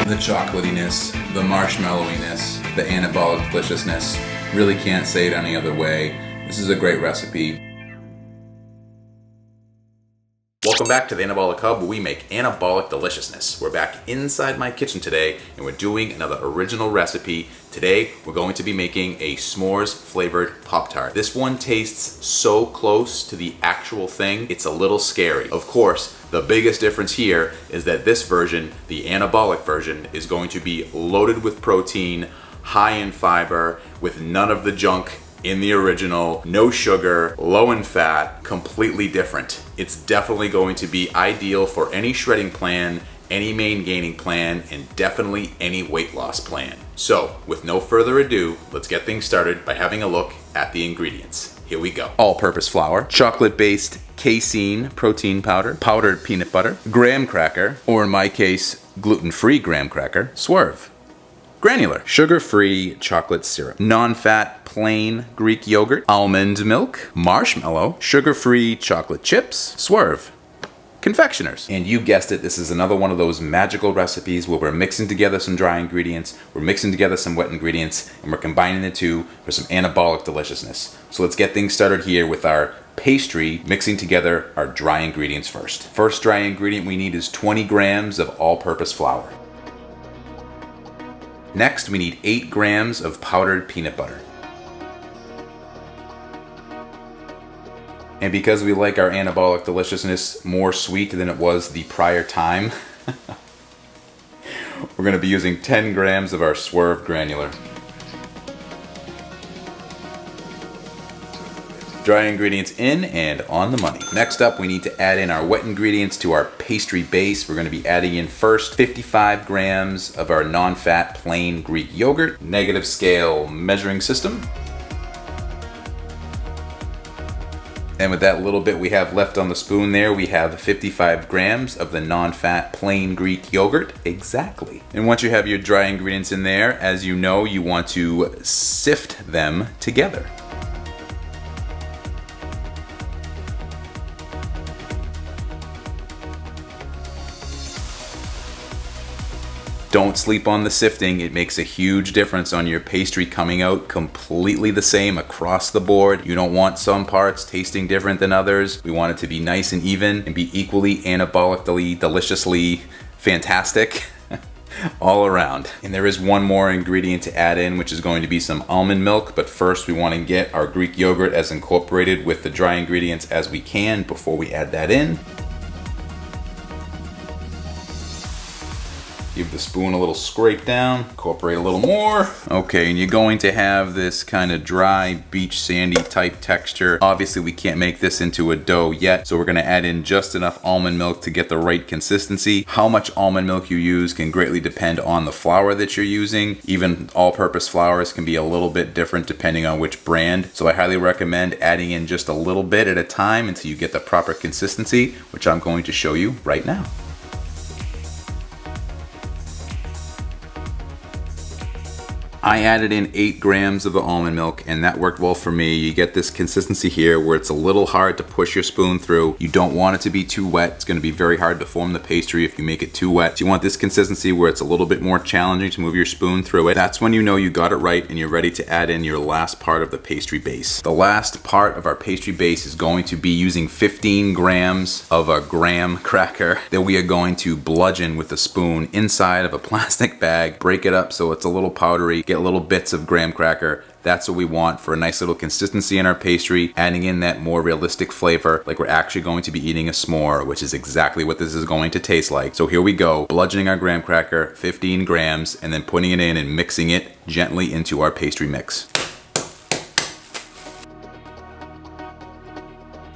The chocolatiness, the marshmallowiness, the anabolic deliciousness. Really can't say it any other way. This is a great recipe. Welcome back to the Anabolic Hub, where we make anabolic deliciousness. We're back inside my kitchen today, and we're doing another original recipe. Today, we're going to be making a s'mores flavored Pop Tart. This one tastes so close to the actual thing, it's a little scary. Of course, the biggest difference here is that this version, the anabolic version, is going to be loaded with protein, high in fiber, with none of the junk in the original, no sugar, low in fat, completely different. It's definitely going to be ideal for any shredding plan, any main gaining plan, and definitely any weight loss plan. So, with no further ado, let's get things started by having a look at the ingredients. Here we go. All-purpose flour, chocolate-based casein protein powder, powdered peanut butter, graham cracker, or in my case, gluten-free graham cracker, swerve. Granular, sugar-free chocolate syrup, non-fat plain Greek yogurt, almond milk, marshmallow, sugar-free chocolate chips, swerve, confectioners. And you guessed it, this is another one of those magical recipes where we're mixing together some dry ingredients, we're mixing together some wet ingredients, and we're combining the two for some anabolic deliciousness. So let's get things started here with our pastry, mixing together our dry ingredients first. First dry ingredient we need is 20 grams of all-purpose flour. Next, we need 8 grams of powdered peanut butter. And because we like our anabolic deliciousness more sweet than it was the prior time, we're going to be using 10 grams of our swerve granular. Dry ingredients in and on the money. Next up, we need to add in our wet ingredients to our pastry base. We're going to be adding in first 55 grams of our non-fat plain Greek yogurt, negative scale measuring system. And with that little bit we have left on the spoon there, we have 55 grams of the non-fat plain Greek yogurt. Exactly. And once you have your dry ingredients in there, as you know, you want to sift them together. Don't sleep on the sifting. It makes a huge difference on your pastry coming out completely the same across the board. You don't want some parts tasting different than others. We want it to be nice and even and be equally anabolically, deliciously fantastic all around. And there is one more ingredient to add in, which is going to be some almond milk. But first we want to get our Greek yogurt as incorporated with the dry ingredients as we can before we add that in. Give the spoon a little scrape down, incorporate a little more. Okay, and you're going to have this kind of dry, beach sandy type texture. Obviously, we can't make this into a dough yet, so we're gonna add in just enough almond milk to get the right consistency. How much almond milk you use can greatly depend on the flour that you're using. Even all-purpose flours can be a little bit different depending on which brand. So I highly recommend adding in just a little bit at a time until you get the proper consistency, which I'm going to show you right now. I added in 8 grams of the almond milk, and that worked well for me. You get this consistency here where it's a little hard to push your spoon through. You don't want it to be too wet. It's going to be very hard to form the pastry if you make it too wet. So you want this consistency where it's a little bit more challenging to move your spoon through it. That's when you know you got it right and you're ready to add in your last part of the pastry base. The last part of our pastry base is going to be using 15 grams of a graham cracker that we are going to bludgeon with a spoon inside of a plastic bag, break it up so it's a little powdery, get little bits of graham cracker. That's what we want for a nice little consistency in our pastry, adding in that more realistic flavor like we're actually going to be eating a s'more, which is exactly what this is going to taste like. So here we go, bludgeoning our graham cracker, 15 grams, and then putting it in and mixing it gently into our pastry mix.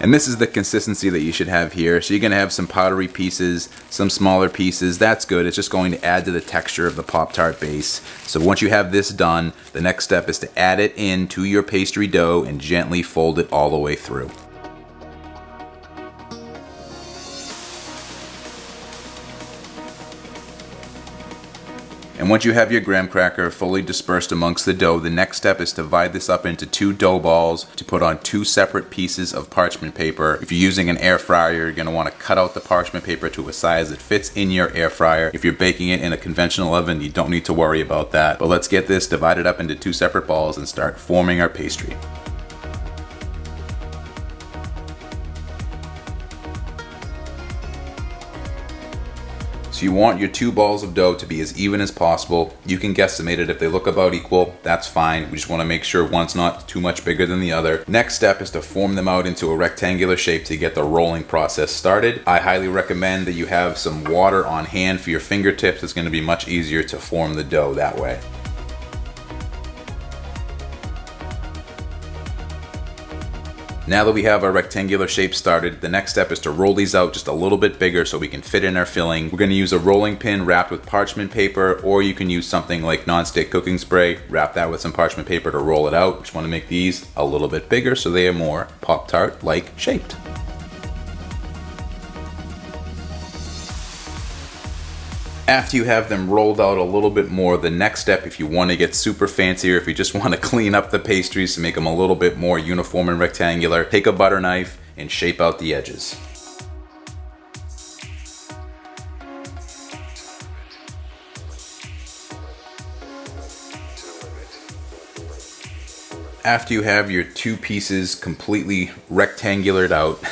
And this is the consistency that you should have here. So you're gonna have some powdery pieces, some smaller pieces. That's good. It's just going to add to the texture of the Pop-Tart base. So once you have this done, the next step is to add it into your pastry dough and gently fold it all the way through. And once you have your graham cracker fully dispersed amongst the dough, the next step is to divide this up into 2 dough balls to put on 2 separate pieces of parchment paper. If you're using an air fryer, you're going to want to cut out the parchment paper to a size that fits in your air fryer. If you're baking it in a conventional oven, you don't need to worry about that. But let's get this divided up into 2 separate balls and start forming our pastry. So you want your 2 balls of dough to be as even as possible. You can guesstimate it. If they look about equal, that's fine. We just want to make sure one's not too much bigger than the other. Next step is to form them out into a rectangular shape to get the rolling process started. I highly recommend that you have some water on hand for your fingertips. It's going to be much easier to form the dough that way. Now that we have our rectangular shape started, the next step is to roll these out just a little bit bigger so we can fit in our filling. We're going to use a rolling pin wrapped with parchment paper, or you can use something like non-stick cooking spray. Wrap that with some parchment paper to roll it out. Just want to make these a little bit bigger so they are more Pop-Tart-like shaped. After you have them rolled out a little bit more, the next step, if you want to get super fancy or if you just want to clean up the pastries to make them a little bit more uniform and rectangular, take a butter knife and shape out the edges. After you have your 2 pieces completely rectangulared out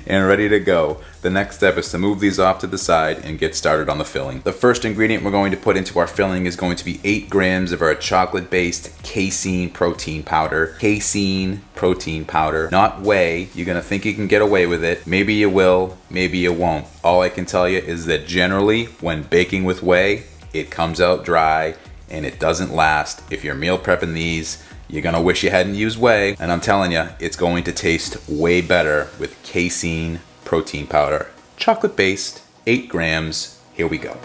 and ready to go, the next step is to move these off to the side and get started on the filling. The first ingredient we're going to put into our filling is going to be 8 grams of our chocolate-based casein protein powder. Casein protein powder, not whey. You're gonna think you can get away with it. Maybe you will, maybe you won't. All I can tell you is that generally, when baking with whey, it comes out dry and it doesn't last. If you're meal prepping these, you're gonna wish you hadn't used whey, and I'm telling you, it's going to taste way better with casein protein powder. Chocolate based, 8 grams, here we go.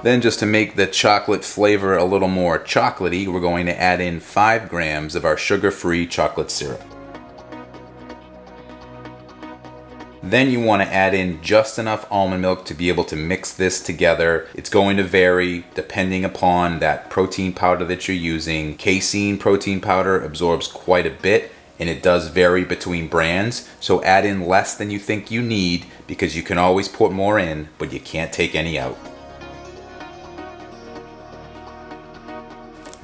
Then just to make the chocolate flavor a little more chocolatey, we're going to add in 5 grams of our sugar-free chocolate syrup. Then you want to add in just enough almond milk to be able to mix this together. It's going to vary depending upon that protein powder that you're using. Casein protein powder absorbs quite a bit, and it does vary between brands, so add in less than you think you need because you can always put more in, but you can't take any out.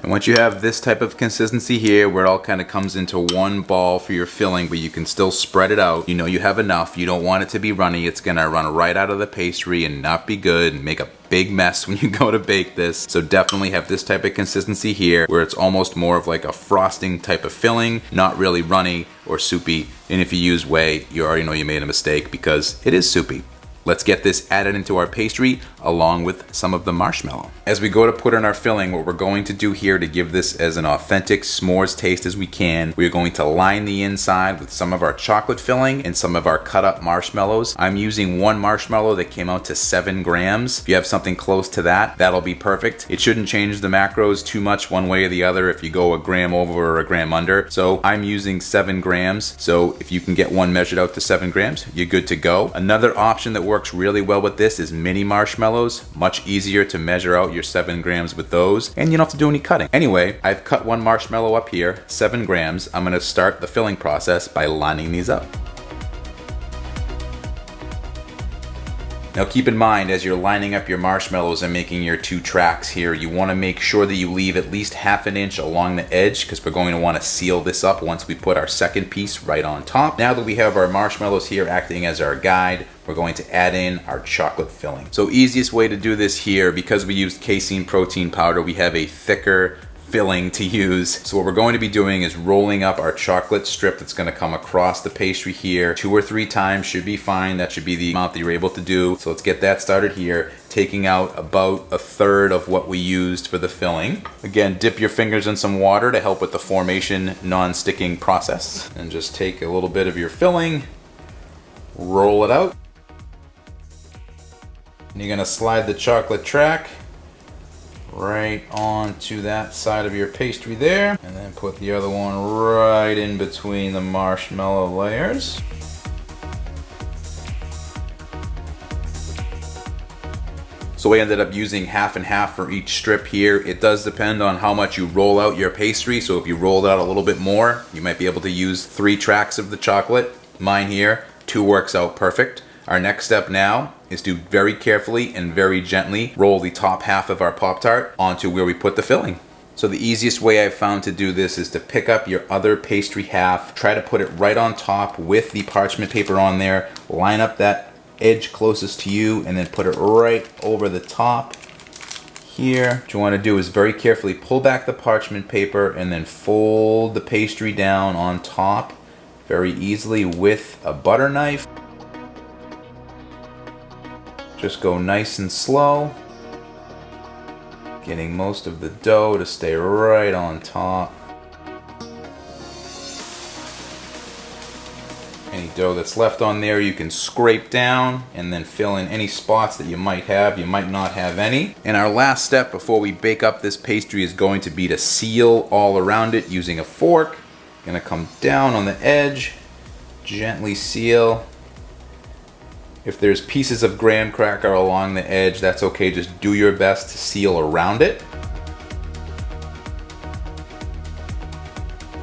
And once you have this type of consistency here where it all kind of comes into one ball for your filling, but you can still spread it out, you know you have enough. You don't want it to be runny. It's gonna run right out of the pastry and not be good and make a big mess when you go to bake this. So definitely have this type of consistency here where it's almost more of like a frosting type of filling, not really runny or soupy. And if you use whey, you already know you made a mistake because it is soupy. Let's get this added into our pastry along with some of the marshmallow. As we go to put in our filling, what we're going to do here to give this as an authentic s'mores taste as we can, we're going to line the inside with some of our chocolate filling and some of our cut up marshmallows. I'm using 1 marshmallow that came out to 7 grams. If you have something close to that, that'll be perfect. It shouldn't change the macros too much one way or the other if you go a gram over or a gram under. So I'm using 7 grams. So if you can get one measured out to 7 grams, you're good to go. Another option that works really well with this is mini marshmallows. Much easier to measure out your 7 grams with those, and you don't have to do any cutting. Anyway, I've cut 1 marshmallow up here, 7 grams. I'm gonna start the filling process by lining these up. Now keep in mind, as you're lining up your marshmallows and making your 2 tracks here, you want to make sure that you leave at least ½ an inch along the edge because we're going to want to seal this up once we put our second piece right on top. Now that we have our marshmallows here acting as our guide, we're going to add in our chocolate filling. So easiest way to do this here, because we used casein protein powder, we have a thicker filling to use. So what we're going to be doing is rolling up our chocolate strip that's going to come across the pastry here 2 or 3 times should be fine. That should be the amount that you're able to do. So let's get that started here, taking out about 1/3 of what we used for the filling. Again, dip your fingers in some water to help with the formation non-sticking process, and just take a little bit of your filling, roll it out, and you're going to slide the chocolate track right onto that side of your pastry there, and then put the other one right in between the marshmallow layers. So I ended up using half and half for each strip here. It does depend on how much you roll out your pastry. So if you roll it out a little bit more, you might be able to use 3 tracks of the chocolate. Mine here, 2 works out perfect. Our next step now is to very carefully and very gently roll the top half of our Pop-Tart onto where we put the filling. So the easiest way I've found to do this is to pick up your other pastry half, try to put it right on top with the parchment paper on there, line up that edge closest to you, and then put it right over the top here. What you want to do is very carefully pull back the parchment paper and then fold the pastry down on top very easily with a butter knife. Just go nice and slow, getting most of the dough to stay right on top. Any dough that's left on there you can scrape down and then fill in any spots that you might have. You might not have any. And our last step before we bake up this pastry is going to be to seal all around it using a fork. Gonna come down on the edge, gently seal. If there's pieces of graham cracker along the edge, that's okay. Just do your best to seal around it.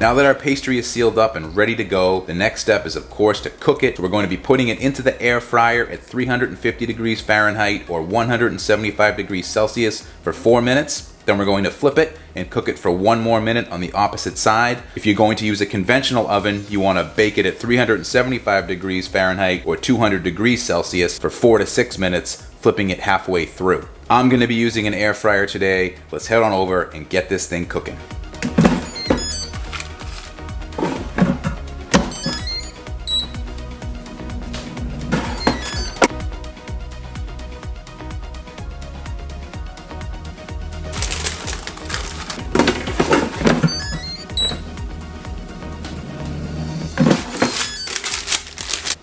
Now that our pastry is sealed up and ready to go, the next step is of course to cook it. So we're going to be putting it into the air fryer at 350 degrees Fahrenheit or 175 degrees Celsius for 4 minutes. Then we're going to flip it and cook it for 1 more minute on the opposite side. If you're going to use a conventional oven, you want to bake it at 375 degrees Fahrenheit or 200 degrees Celsius for 4 to 6 minutes, flipping it halfway through. I'm going to be using an air fryer today. Let's head on over and get this thing cooking.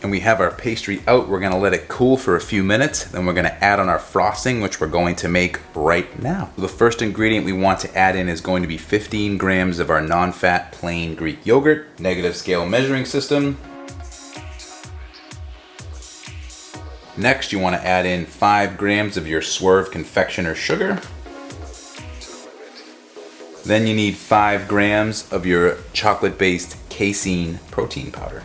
And we have our pastry out. We're gonna let it cool for a few minutes. Then we're gonna add on our frosting, which we're going to make right now. So the first ingredient we want to add in is going to be 15 grams of our non-fat plain Greek yogurt. Negative scale measuring system. Next, you wanna add in 5 grams of your Swerve confectioner sugar. Then you need 5 grams of your chocolate-based casein protein powder.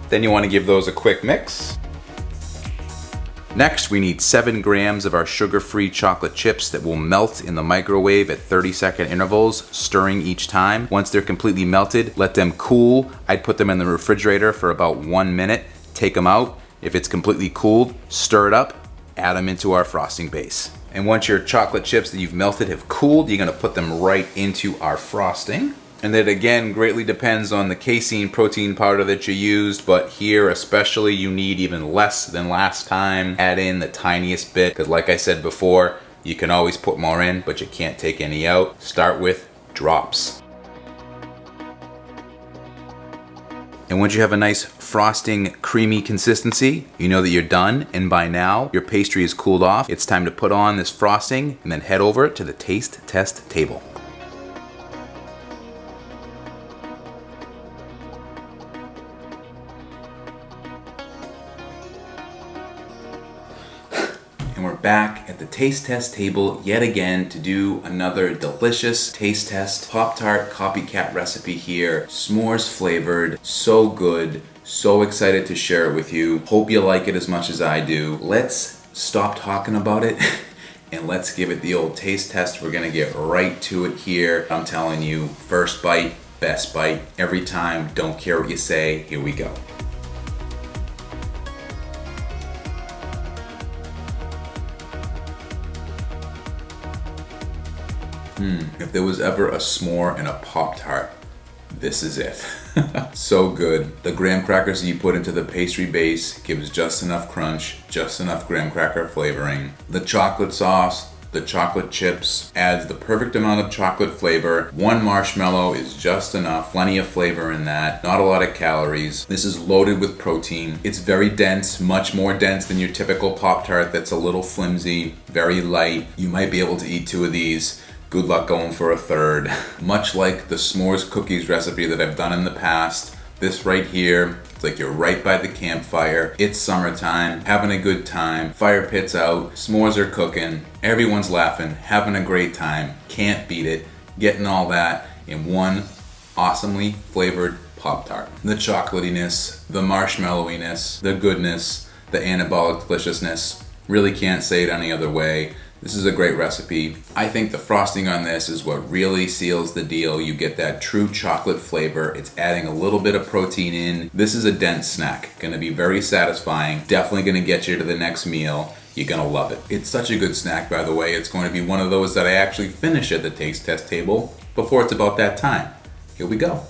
Then you want to give those a quick mix. Next, we need 7 grams of our sugar-free chocolate chips that will melt in the microwave at 30-second intervals, stirring each time. Once they're completely melted, let them cool. I'd put them in the refrigerator for about 1 minute, take them out. If it's completely cooled, stir it up, add them into our frosting base. And once your chocolate chips that you've melted have cooled, you're gonna put them right into our frosting. And that again greatly depends on the casein protein powder that you used, but here especially you need even less than last time. Add in the tiniest bit, because like I said before, you can always put more in, but you can't take any out. Start with drops. And once you have a nice frosting, creamy consistency, you know that you're done. And by now, your pastry is cooled off. It's time to put on this frosting and then head over to the taste test table. And we're back at the taste test table yet again to do another delicious taste test Pop-Tart Copycat recipe here. S'mores flavored, so good, so excited to share it with you. Hope you like it as much as I do. Let's stop talking about it and let's give it the old taste test. We're gonna get right to it here. I'm telling you, first bite, best bite, every time, don't care what you say, here we go. If there was ever a s'more and a Pop-Tart, this is it. So good. The graham crackers that you put into the pastry base gives just enough crunch, just enough graham cracker flavoring. The chocolate sauce, the chocolate chips adds the perfect amount of chocolate flavor. 1 marshmallow is just enough, plenty of flavor in that, not a lot of calories. This is loaded with protein. It's very dense, much more dense than your typical Pop-Tart that's a little flimsy, very light. You might be able to eat 2 of these. Good luck going for a 3rd. Much like the s'mores cookies recipe that I've done in the past, this right here It's like you're right by the campfire. It's summertime, having a good time. Fire pit's out, s'mores are cooking, everyone's laughing, having a great time. Can't beat it. Getting all that in one awesomely flavored Pop Tart. The chocolatiness, the marshmallowiness, the goodness, the anabolic deliciousness. Really can't say it any other way. This is a great recipe. I think the frosting on this is what really seals the deal. You get that true chocolate flavor. It's adding a little bit of protein in. This is a dense snack. Gonna be very satisfying. Definitely gonna get you to the next meal. You're gonna love it. It's such a good snack, by the way. It's going to be one of those that I actually finish at the taste test table before it's about that time. Here we go.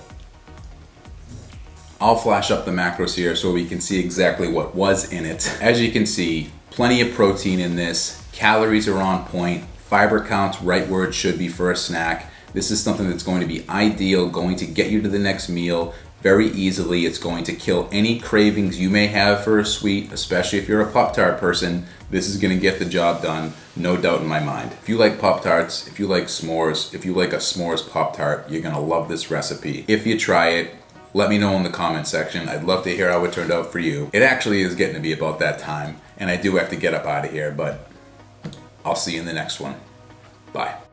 I'll flash up the macros here so we can see exactly what was in it. As you can see, plenty of protein in this. Calories are on point. Fiber count's right where it should be for a snack. This is something that's going to be ideal, going to get you to the next meal very easily. It's going to kill any cravings you may have for a sweet, especially if you're a Pop-Tart person. This is gonna get the job done, no doubt in my mind. If you like Pop-Tarts, if you like s'mores, if you like a S'mores Pop Tart, you're gonna love this recipe. If you try it, let me know in the comment section. I'd love to hear how it turned out for you. It actually is getting to be about that time, and I do have to get up out of here, but I'll see you in the next one. Bye.